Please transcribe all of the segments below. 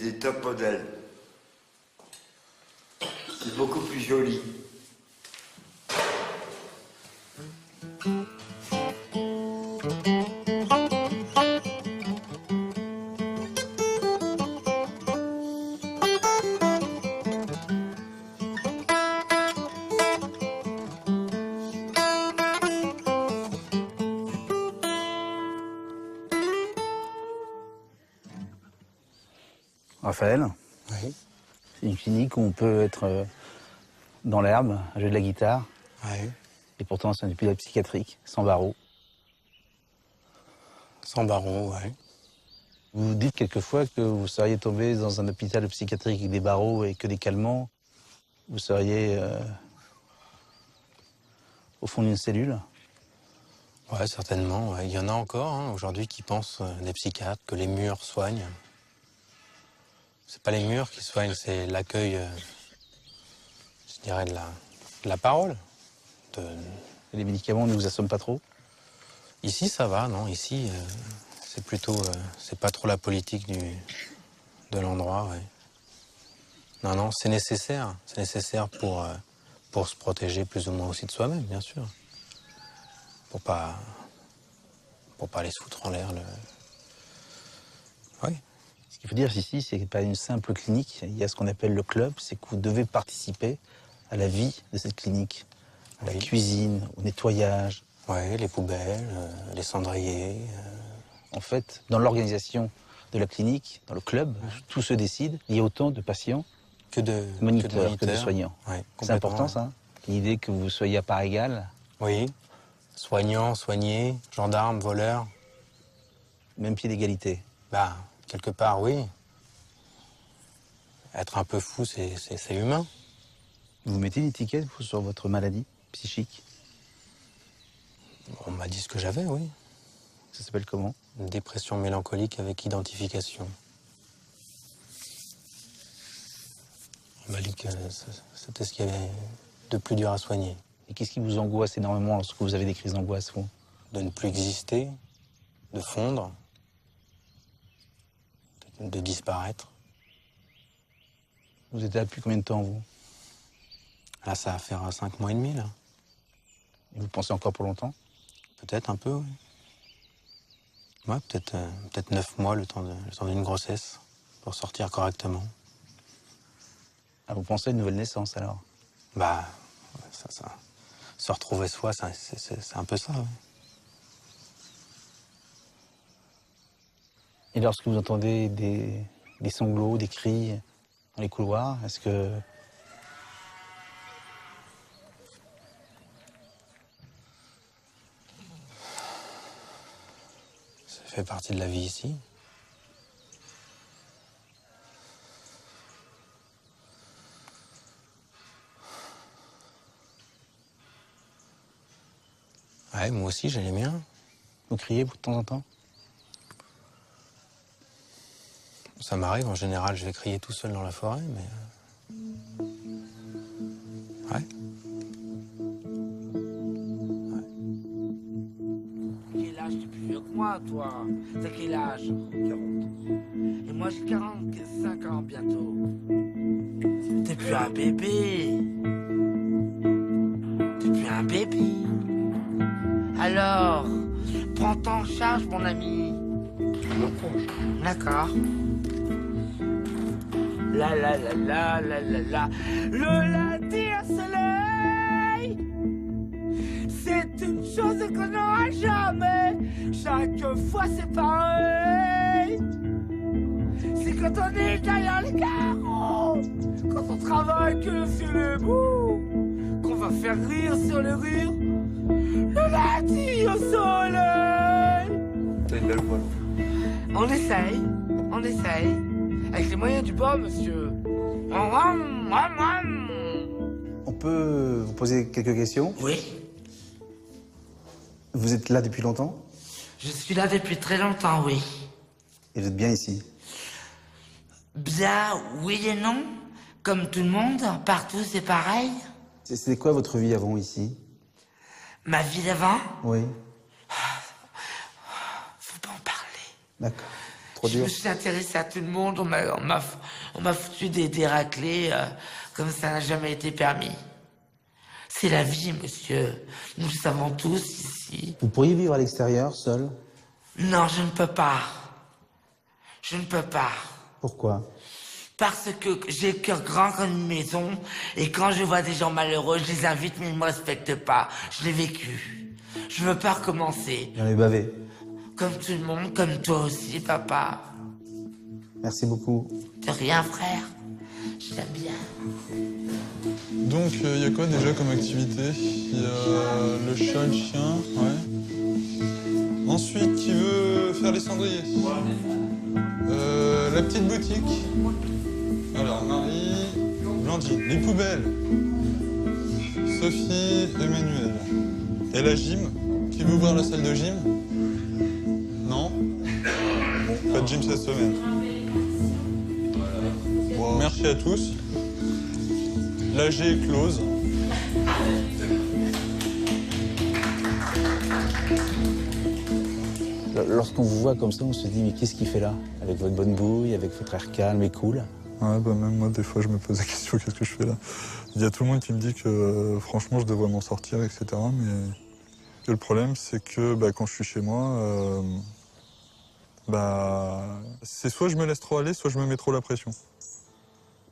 des top modèles. C'est beaucoup plus joli. Raphaël, Oui. c'est une clinique où on peut être dans l'herbe, jouer de la guitare, Oui. et pourtant c'est un hôpital psychiatrique, sans barreaux. Sans barreaux, oui. Vous dites quelquefois que vous seriez tombé dans un hôpital psychiatrique avec des barreaux et que des calmants, vous seriez au fond d'une cellule. Ouais, certainement. Ouais. Il y en a encore hein, aujourd'hui qui pensent, des psychiatres, que les murs soignent. C'est pas les murs qui soignent, c'est l'accueil, je dirais, de la parole. Et les médicaments ne vous assomment pas trop? Ici, ça va, non? Ici, c'est plutôt, c'est pas trop la politique de l'endroit, ouais. Non, non, c'est nécessaire. C'est nécessaire pour se protéger plus ou moins aussi de soi-même, bien sûr. Pour pas les foutre en l'air. Oui. Ce qu'il faut dire ici, c'est pas une simple clinique. Il y a ce qu'on appelle le club, c'est que vous devez participer à la vie de cette clinique. À la cuisine, au nettoyage. Oui, les poubelles, les cendriers. En fait, dans l'organisation de la clinique, dans le club, tout se décide. Il y a autant de patients que de moniteurs que de soignants. Ouais, c'est important, ça, hein, l'idée que vous soyez à part égale. Oui, soignants, soignés, gendarmes, voleurs. Même pied d'égalité. Bah, quelque part, oui. Être un peu fou, c'est humain. Vous mettez une étiquette vous, sur votre maladie psychique? On m'a dit ce que j'avais, oui. Ça s'appelle comment? Une dépression mélancolique avec identification. On m'a dit que c'était ce qu'il y avait de plus dur à soigner. Et qu'est-ce qui vous angoisse énormément lorsque vous avez des crises d'angoisse, vous? De ne plus exister, de fondre, de disparaître. Vous êtes là depuis combien de temps, vous? Là, ça va faire 5 mois et demi, là. Et vous pensez encore pour longtemps? Peut-être un peu, oui. Ouais, peut-être 9 mois, le temps d'une grossesse, pour sortir correctement. Ah, vous pensez à une nouvelle naissance, alors? Bah, ça. Se retrouver soi, c'est un peu ça, oui. Et lorsque vous entendez des sanglots, des cris dans les couloirs, est-ce que... Ça fait partie de la vie ici. Ouais, moi aussi, j'ai les miens. Vous criez, vous, de temps en temps? Ça m'arrive, en général, je vais crier tout seul dans la forêt, mais... Ouais. Quel âge? T'es plus vieux que moi, toi. T'as quel âge? 40. Et moi, j'ai 45 ans bientôt. T'es plus un bébé. T'es plus un bébé. Alors, prends-toi en charge, mon ami. D'accord. La la la la la la la. Le lundi au soleil, c'est une chose qu'on n'aura jamais. Chaque fois c'est pareil. C'est quand on est derrière les carreaux, quand on travaille que le ciel est beau, qu'on va faire rire sur le rire. Le lundi au soleil. T'as une belle voix. On essaye. Avec les moyens du bord, monsieur. On peut vous poser quelques questions? Oui, Vous êtes là depuis longtemps? je suis là depuis très longtemps, oui. Et vous êtes bien ici? Bien, oui et non. Comme tout le monde, partout c'est pareil. C'était quoi votre vie avant ici? Ma vie d'avant, Oui. faut pas en parler. D'accord. trop Je dur. me suis intéressée à tout le monde, on m'a foutu des raclés comme ça n'a jamais été permis. C'est la vie, monsieur. Nous le savons tous ici. Vous pourriez vivre à l'extérieur, seul? Non, je ne peux pas. Je ne peux pas. Pourquoi? Parce que j'ai le cœur grand comme une maison et quand je vois des gens malheureux, je les invite mais ils ne me respectent pas. Je l'ai vécu. Je veux pas recommencer. J'en ai bavé. Comme tout le monde, comme toi aussi, papa. Merci beaucoup. De rien, frère. Je t'aime bien. Donc, il y a quoi déjà comme activité? Il y a le chat, le chien, ouais. Ensuite, qui veut faire les cendriers? La petite boutique. Alors, Marie, Blandine. Les poubelles. Sophie, Emmanuel. Et la gym. Qui veut ouvrir la salle de gym? Non? Bon, pas de gym cette semaine. Bon, merci à tous. L'AG est close. Lorsqu'on vous voit comme ça, on se dit, mais qu'est-ce qu'il fait là? Avec votre bonne bouille, avec votre air calme et cool. Ouais, bah même moi, des fois, je me pose la question, qu'est-ce que je fais là? Il y a tout le monde qui me dit que, franchement, je devrais m'en sortir, etc. Mais que le problème, c'est que quand je suis chez moi, c'est soit je me laisse trop aller, soit je me mets trop la pression.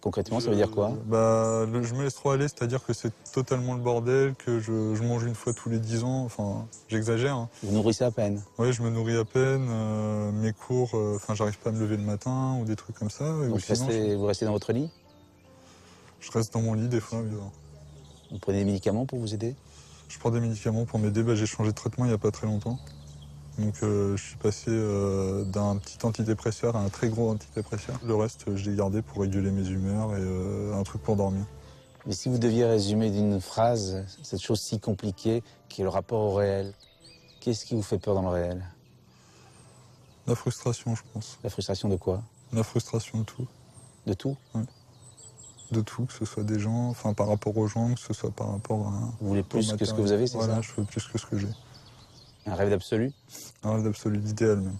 Concrètement, ça veut dire quoi? Je me laisse trop aller, c'est-à-dire que c'est totalement le bordel, que je mange une fois tous les 10 ans, enfin, j'exagère. Hein. Vous nourrissez à peine. Oui, je me nourris à peine, mes cours, j'arrive pas à me lever le matin ou des trucs comme ça. Donc sinon, vous restez dans votre lit? je reste dans mon lit des fois. Vous prenez des médicaments pour vous aider? Je prends des médicaments pour m'aider, j'ai changé de traitement il n'y a pas très longtemps. Donc je suis passé d'un petit antidépresseur à un très gros antidépresseur. Le reste, je l'ai gardé pour réguler mes humeurs et un truc pour dormir. Mais si vous deviez résumer d'une phrase cette chose si compliquée qui est le rapport au réel, qu'est-ce qui vous fait peur dans le réel? La frustration, je pense. La frustration de quoi? La frustration de tout. De tout? Ouais. De tout, que ce soit des gens, par rapport aux gens, que ce soit par rapport à... Vous voulez plus que ce que vous avez, c'est ça? Voilà, je veux plus que ce que j'ai. Un rêve d'absolu? Un rêve d'absolu, l'idéal même.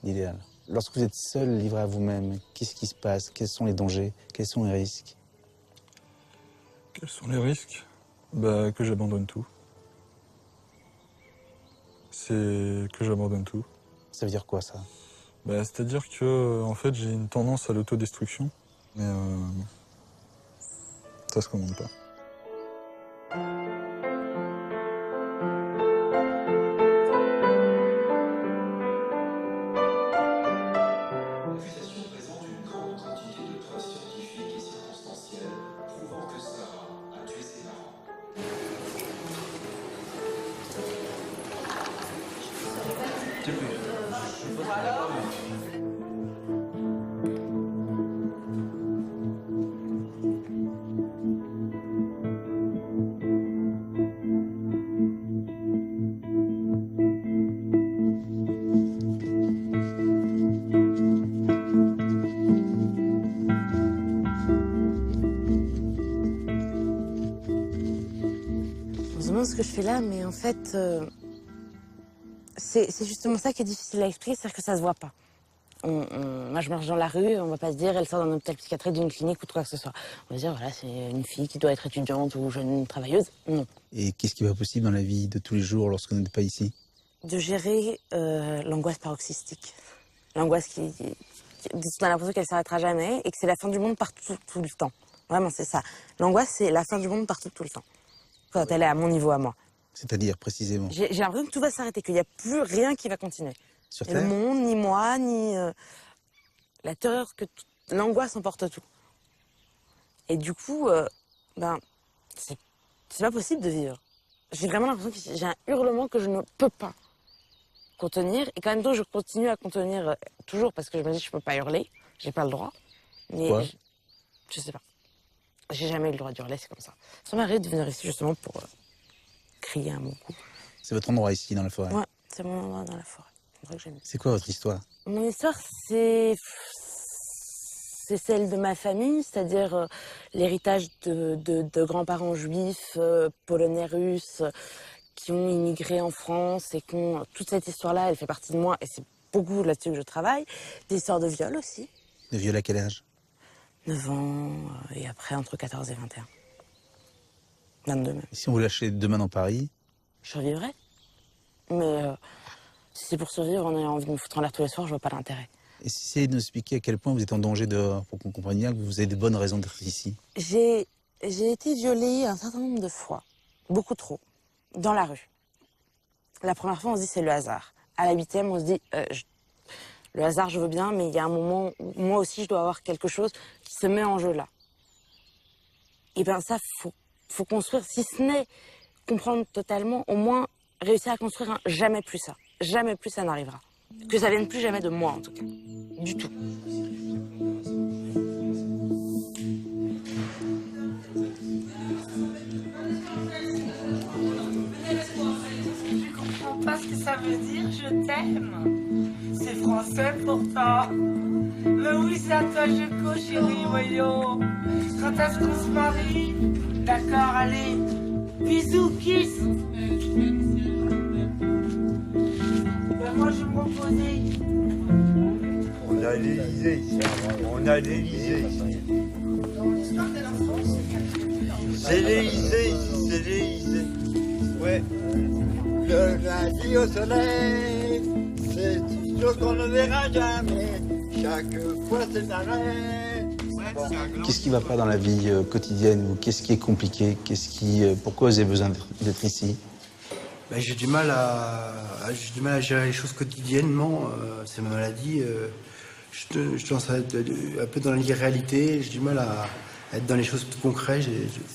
L'idéal. Lorsque vous êtes seul, livré à vous-même, qu'est-ce qui se passe? Quels sont les dangers? Quels sont les risques? Quels sont les risques? Que j'abandonne tout. C'est que j'abandonne tout. Ça veut dire quoi, ça? C'est-à-dire que, en fait, j'ai une tendance à l'autodestruction, mais ça se commande pas. L'accusation présente une grande quantité de preuves scientifiques et circonstancielles prouvant que Sarah a tué ses parents. On se demande ce que je fais là, mais en fait, c'est justement ça qui est difficile à expliquer, c'est-à-dire que ça se voit pas. Moi, je marche dans la rue, on va pas se dire, elle sort d'un hôpital psychiatrique, d'une clinique ou de quoi que ce soit. On va se dire, voilà, c'est une fille qui doit être étudiante ou jeune travailleuse. Non. Et qu'est-ce qui est pas possible dans la vie de tous les jours lorsqu'on n'est pas ici? De gérer l'angoisse paroxystique. L'angoisse qui on a l'impression qu'elle s'arrêtera jamais et que c'est la fin du monde partout, tout le temps. Vraiment, c'est ça. L'angoisse, c'est la fin du monde partout, tout le temps. Quand elle est à mon niveau, à moi. C'est-à-dire, précisément? J'ai l'impression que tout va s'arrêter, qu'il n'y a plus rien qui va continuer. Sur Ni le Terre? monde, ni moi, ni la terreur, que l'angoisse emporte tout. Et du coup, c'est pas possible de vivre. J'ai vraiment l'impression que j'ai un hurlement que je ne peux pas contenir. Et quand même temps, je continue à contenir toujours parce que je me dis je peux pas hurler, j'ai pas le droit. Mais Pourquoi? je sais pas. J'ai jamais eu le droit d'hurler, c'est comme ça. Ça m'arrive de venir ici justement pour crier un bon coup. C'est votre endroit ici, dans la forêt? Ouais, c'est mon endroit dans la forêt. C'est vrai que j'aime. C'est quoi votre histoire? Mon histoire, c'est celle de ma famille, c'est-à-dire l'héritage de grands-parents juifs, polonais, russes, qui ont immigré en France et qui ont toute cette histoire-là, elle fait partie de moi et c'est beaucoup là-dessus que je travaille. Des histoires de viol aussi. De viol à quel âge? 9 ans, et après entre 14 et 21. 22 même. Et si on vous lâchait demain dans Paris? Je survivrais. Mais si c'est pour survivre, on a envie de me foutre en l'air tous les soirs, je vois pas l'intérêt. Et si c'est de nous expliquer à quel point vous êtes en danger dehors, pour qu'on comprenne bien que vous avez de bonnes raisons d'être ici? J'ai été violée un certain nombre de fois. Beaucoup trop. Dans la rue. La première fois, on se dit c'est le hasard. À la 8e, on se dit le hasard, je veux bien, mais il y a un moment où moi aussi, je dois avoir quelque chose qui se met en jeu là. Et bien ça, faut construire, si ce n'est comprendre totalement, au moins réussir à construire un jamais plus ça. Jamais plus ça n'arrivera. Que ça vienne plus jamais de moi, en tout cas. Du tout. Je comprends pas ce que ça veut dire, je t'aime. C'est français pourtant. Mais oui, c'est à toi, Joko, chérie, voyons. Quand est-ce qu'on se marie? D'accord, allez. Bisous, kiss. Ben moi, je me reposais. On a l'Élysée ici. On a l'Élysée ici. C'est l'Élysée ici, c'est l'Élysée. Ouais. Le lundi au soleil, c'est une chose qu'on ne verra jamais. Chaque fois c'est un rêve. Qu'est-ce qui ne va pas dans la vie quotidienne ou qu'est-ce qui est compliqué? Pourquoi vous avez besoin d'être ici? Ben, j'ai du mal à gérer les choses quotidiennement. C'est ma maladie. Je tendance à être un peu dans l'irréalité. J'ai du mal à être dans les choses plus concrètes.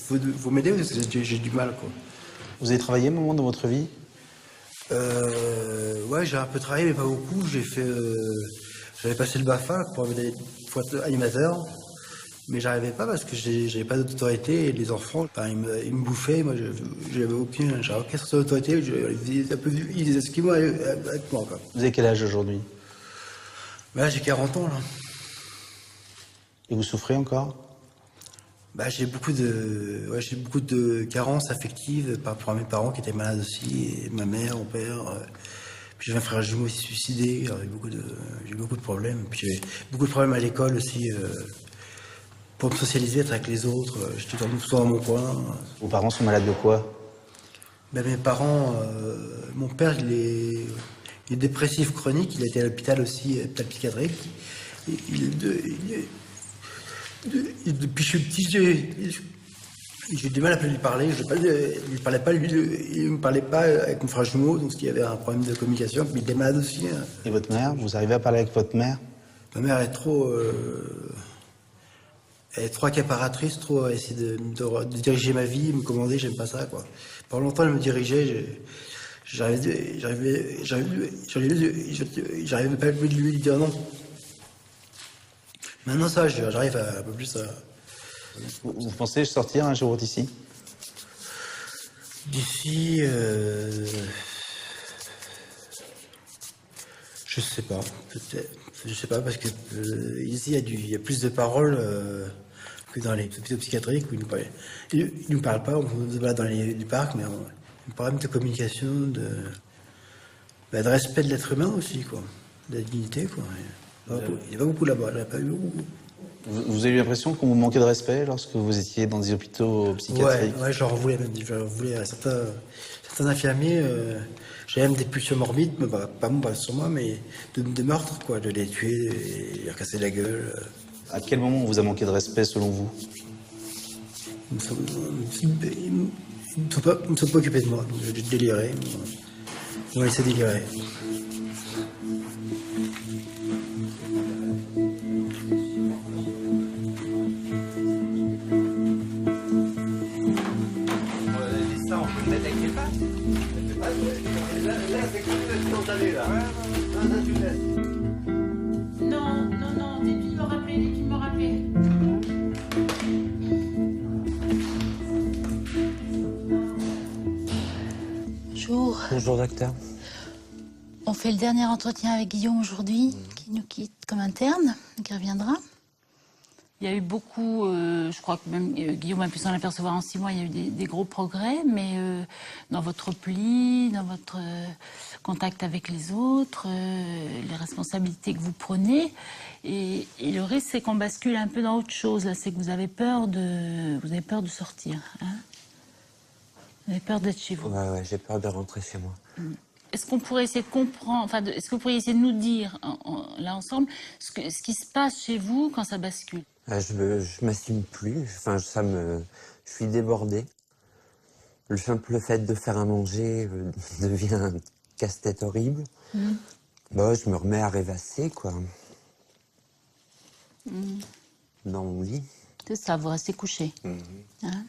Vous m'aidez parce que j'ai du mal, quoi. Vous avez travaillé un moment dans votre vie? Ouais, j'ai un peu travaillé, mais pas beaucoup. J'avais passé le BAFA pour être animateur, mais j'arrivais pas parce que j'avais pas d'autorité et les enfants, ils me bouffaient. Moi, j'avais aucune sorte d'autorité. Ils étaient esquimaux avec moi, quoi. Vous avez quel âge aujourd'hui? Là, j'ai 40 ans, là. Et vous souffrez encore? J'ai beaucoup de carences affectives par rapport à mes parents qui étaient malades aussi, et ma mère, mon père. Puis j'avais un frère jumeau qui s'est suicidé. J'ai eu beaucoup de problèmes. Puis j'avais beaucoup de problèmes à l'école aussi. Pour me socialiser, être avec les autres. J'étais souvent dans mon coin. Vos parents sont malades de quoi? Mes parents, mon père, il est dépressif chronique. Il a été à l'hôpital aussi, hôpital psychiatrique. Depuis que je suis petit, j'ai du mal à lui parler. Il ne me parlait pas avec mon frère jumeau, donc il y avait un problème de communication. Puis il était malade aussi. Hein. Et votre mère? Vous arrivez à parler avec votre mère? Ma mère est trop accaparatrice, trop à essayer de diriger ma vie, me commander. J'aime pas ça, quoi. Pendant longtemps, elle me dirigeait. J'arrivais pas à lui dire non. Maintenant, ça, j'arrive un peu plus à... Vous pensez sortir un jour d'ici? D'ici, je sais pas, peut-être. Je sais pas, parce que ici, il y a plus de paroles que dans les hôpitaux psychiatriques où ils nous parlent pas, on se balade dans les parcs, mais on parle même de communication, de respect de l'être humain aussi, quoi, de la dignité, quoi. Il n'y a pas beaucoup là-bas, il n'y a pas eu beaucoup. Vous avez eu l'impression qu'on vous manquait de respect lorsque vous étiez dans des hôpitaux psychiatriques? Ouais, j'en voulais même. J'en voulais à certains infirmiers. J'avais même des pulsions morbides, mais pas sur moi, mais de meurtre, quoi, de les tuer, de leur casser la gueule. À quel moment on vous a manqué de respect, selon vous? Ils ne sont pas occupés de moi, donc j'ai déliré. Ils m'ont laissé délirer. Non, dis-tu me rappeler. Bonjour. Bonjour, docteur. On fait le dernier entretien avec Guillaume aujourd'hui, qui nous quitte comme interne, qui reviendra. Il y a eu beaucoup, je crois que même Guillaume a pu s'en apercevoir en 6 mois, il y a eu des gros progrès, mais dans votre pli, dans votre contact avec les autres, les responsabilités que vous prenez, et le risque c'est qu'on bascule un peu dans autre chose, là, c'est que vous avez peur de sortir, hein. Vous avez peur d'être chez vous. Ouais, j'ai peur de rentrer chez moi. Est-ce qu'on pourrait essayer de comprendre, enfin, est-ce que vous pourriez essayer de nous dire, là ensemble, ce qui se passe chez vous quand ça bascule? Je m'assume plus, enfin, je suis débordé. Le simple fait de faire à manger devient un casse-tête horrible. Bah, je me remets à rêvasser, quoi. Dans mon lit. C'est ça, vous restez couché. Hein?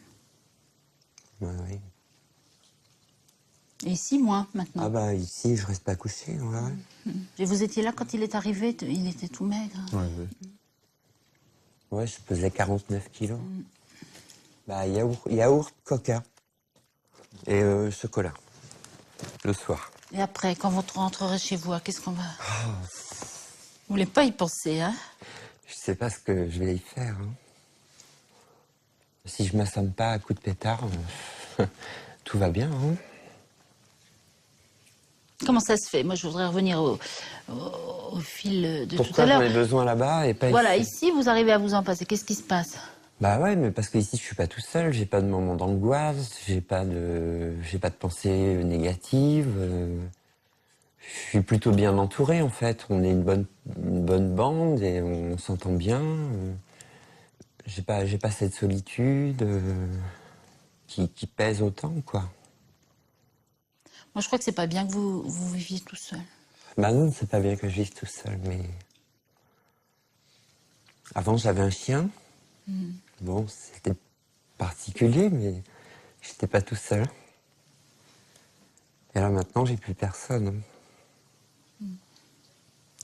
Ouais. Et 6 mois maintenant. Ah bah ici, je reste pas couché, ouais. Et vous étiez là quand il est arrivé, il était tout maigre. Ouais, je pesais 49 kilos. Bah, yaourt, coca et chocolat, le soir. Et après, quand vous rentrerez chez vous, qu'est-ce qu'on va... Vous voulez pas y penser, hein? Je sais pas ce que je vais y faire. Hein. Si je m'assomme pas à coups de pétard, tout va bien. Hein. Comment ça se fait? Moi, je voudrais revenir au fil de Pourquoi tout à l'heure. j'en ai besoin là-bas et pas Voilà, ici? ici, vous arrivez à vous en passer. Qu'est-ce qui se passe? Bah ouais, mais parce qu'ici, je suis pas tout seul, j'ai pas de moments d'angoisse, j'ai pas de pensées négatives. Je suis plutôt bien entouré, en fait. On est une bonne bande et on s'entend bien. J'ai pas cette solitude qui pèse autant, quoi. Moi, je crois que c'est pas bien que vous viviez tout seul. Bah non, c'est pas bien que je vive tout seul, mais... Avant, j'avais un chien. Bon, c'était particulier, mais j'étais pas tout seul. Et là, maintenant, j'ai plus personne.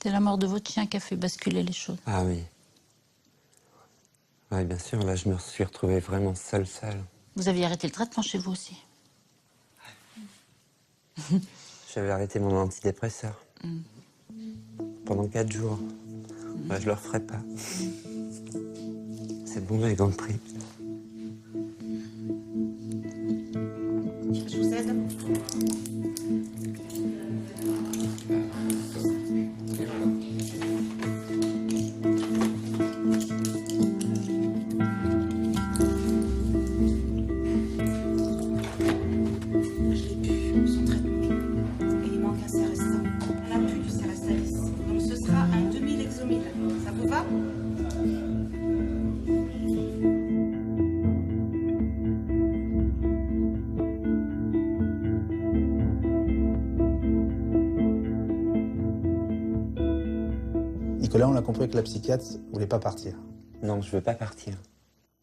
C'est la mort de votre chien qui a fait basculer les choses. Ah oui. Ouais, bien sûr, là, je me suis retrouvé vraiment seul. Vous aviez arrêté le traitement chez vous aussi? J'avais arrêté mon antidépresseur. Pendant 4 jours. Ouais, je le referai pas. C'est bon, j'ai compris. Je vous aide. Nicolas, on a compris que la psychiatre ne voulait pas partir. Non, je veux pas partir.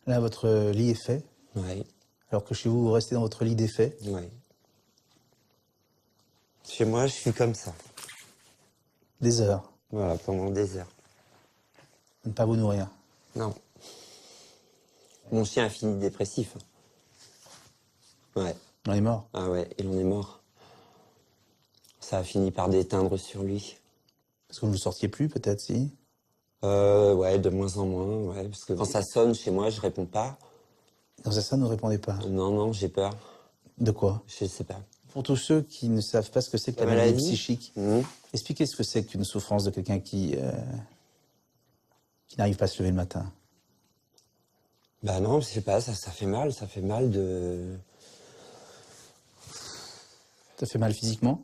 Là, votre lit est fait, Oui, alors que chez vous, vous restez dans votre lit défait. oui. Chez moi, je suis comme ça. Des heures, Voilà, pendant des heures. à ne pas vous nourrir. Non. Mon chien a fini dépressif. Ouais. On est mort. Ah ouais, il en est mort. Ça a fini par déteindre sur lui. Parce que vous ne sortiez plus, peut-être, si? Ouais, de moins en moins, ouais. Parce que quand ça sonne chez moi, je réponds pas. Dans ça, ne répondez pas. Non, j'ai peur. De quoi? Je sais pas. Pour tous ceux qui ne savent pas ce que c'est que la La maladie maladie psychique, Mmh. expliquez ce que c'est qu'une souffrance de quelqu'un qui n'arrive pas à se lever le matin. Bah non, je sais pas, ça fait mal. Ça fait mal de... Ça fait mal physiquement?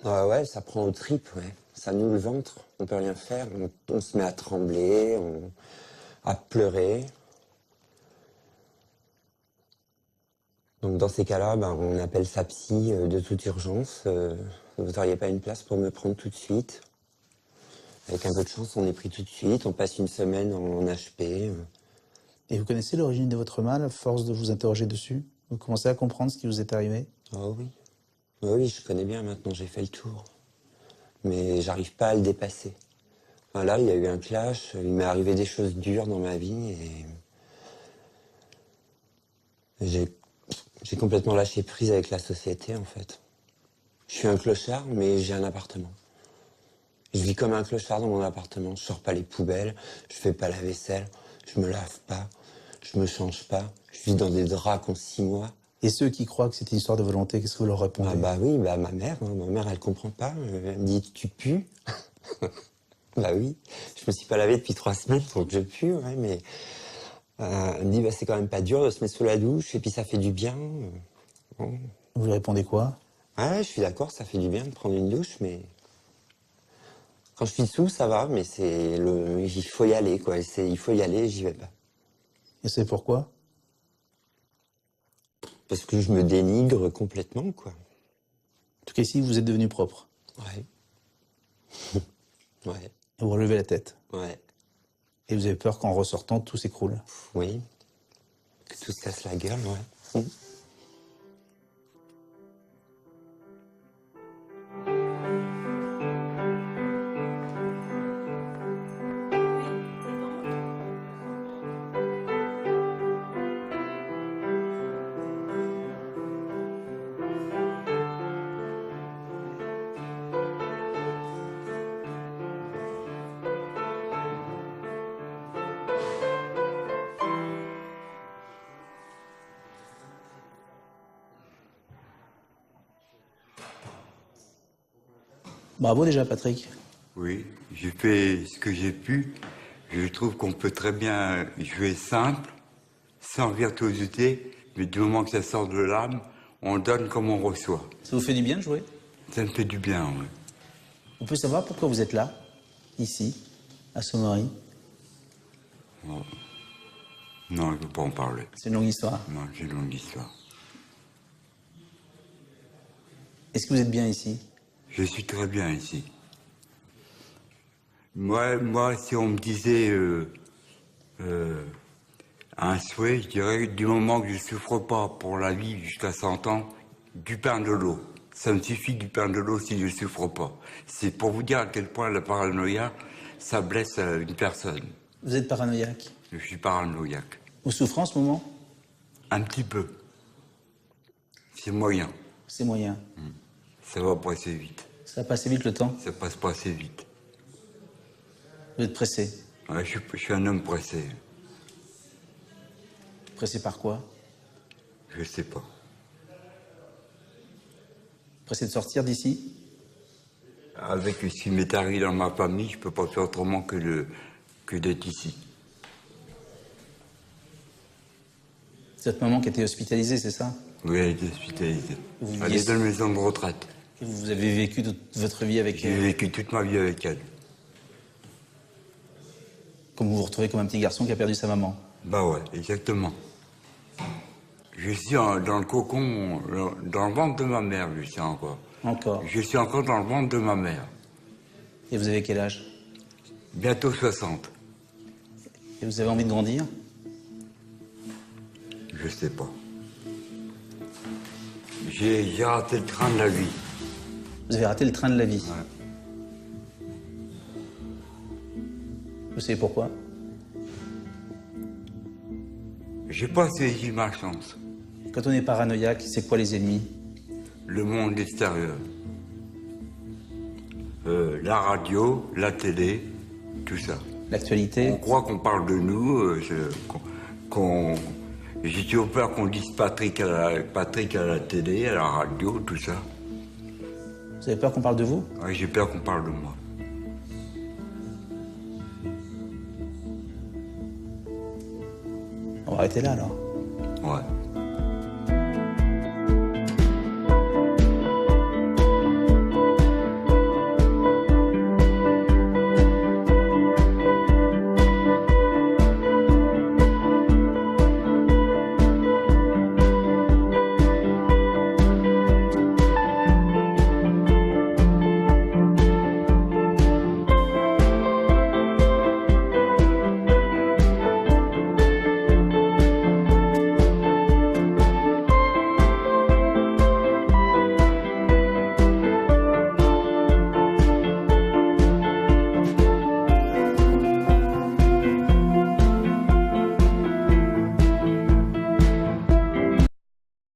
Ouais, ça prend aux tripes, ouais. Ça noue le ventre, on peut rien faire. On se met à trembler, à pleurer. Donc dans ces cas-là, on appelle sa psy de toute urgence. Vous n'auriez pas une place pour me prendre tout de suite? Avec un peu de chance, on est pris tout de suite. On passe une semaine en HP. Et vous connaissez l'origine de votre mal, à force de vous interroger dessus? Vous commencez à comprendre ce qui vous est arrivé? Oh oui. Oui, je connais bien maintenant, j'ai fait le tour. Mais j'arrive pas à le dépasser. Enfin, là, il y a eu un clash, il m'est arrivé des choses dures dans ma vie et j'ai complètement lâché prise avec la société, en fait. Je suis un clochard, mais j'ai un appartement. Je vis comme un clochard dans mon appartement. Je sors pas les poubelles, je fais pas la vaisselle, Je me lave pas, je me change pas, je vis dans des draps qu'en 6 mois. Et ceux qui croient que c'est une histoire de volonté, qu'est-ce que vous leur répondez? Ah bah oui, bah ma mère, elle comprend pas. Elle me dit, tu pues. Bah oui, je me suis pas lavé depuis 3 semaines, donc je pue, ouais, mais... elle me dit, bah c'est quand même pas dur de se mettre sous la douche, et puis ça fait du bien. Bon. Vous lui répondez quoi? Ouais, je suis d'accord, ça fait du bien de prendre une douche, mais... Quand je suis dessous, ça va, mais il faut y aller, quoi. Il faut y aller, j'y vais pas. Et c'est pourquoi? Parce que je me dénigre complètement, quoi. En tout cas, ici, vous êtes devenu propre. Ouais. Ouais. Et vous relevez la tête. Ouais. Et vous avez peur qu'en ressortant, tout s'écroule. Oui. Que tout se casse la gueule, ouais. Bravo déjà, Patrick. Oui, j'ai fait ce que j'ai pu. Je trouve qu'on peut très bien jouer simple, sans virtuosité, mais du moment que ça sort de l'âme, on donne comme on reçoit. Ça vous fait du bien de jouer? Ça me fait du bien, oui. On peut savoir pourquoi vous êtes là, ici, à Sommery? Oh. Non, je ne veux pas en parler. C'est une longue histoire. Non, c'est une longue histoire. Est-ce que vous êtes bien ici? Je suis très bien ici. Moi, si on me disait un souhait, je dirais du moment que je ne souffre pas pour la vie jusqu'à 100 ans, du pain de l'eau. Ça me suffit du pain de l'eau si je ne souffre pas. C'est pour vous dire à quel point la paranoïa, ça blesse une personne. Vous êtes paranoïaque? Je suis paranoïaque. Vous souffrez en ce moment? Un petit peu. C'est moyen. C'est moyen. Ça va pas assez vite. Ça va passer vite le temps? Ça passe pas assez vite. Vous êtes pressé? Ouais, je suis un homme pressé. Pressé par quoi? Je sais pas. Pressé de sortir d'ici? Avec ce qui m'est arrivé dans ma famille, je peux pas faire autrement que d'être ici. C'est votre maman qui a été hospitalisée, c'est ça? Oui, elle est hospitalisée. Vous Elle est dans une maison de retraite. Et vous avez vécu toute votre vie avec J'ai elle? vécu toute ma vie avec elle. Comme vous vous retrouvez comme un petit garçon qui a perdu sa maman? Bah ouais, exactement. Je suis dans le cocon, dans le ventre de ma mère, je suis encore. Encore? Je suis encore dans le ventre de ma mère. Et vous avez quel âge? Bientôt 60. Et vous avez envie de grandir? Je sais pas. J'ai raté le train de la vie. Vous avez raté le train de la vie? Ouais. Vous savez pourquoi? J'ai pas saisi ma chance. Quand on est paranoïaque, c'est quoi les ennemis? Le monde extérieur. La radio, la télé, tout ça. L'actualité? On croit qu'on parle de nous, j'ai toujours peur qu'on dise Patrick à la télé, à la radio, tout ça. Vous avez peur qu'on parle de vous? Ouais, j'ai peur qu'on parle de moi. On va arrêter là alors. Ouais.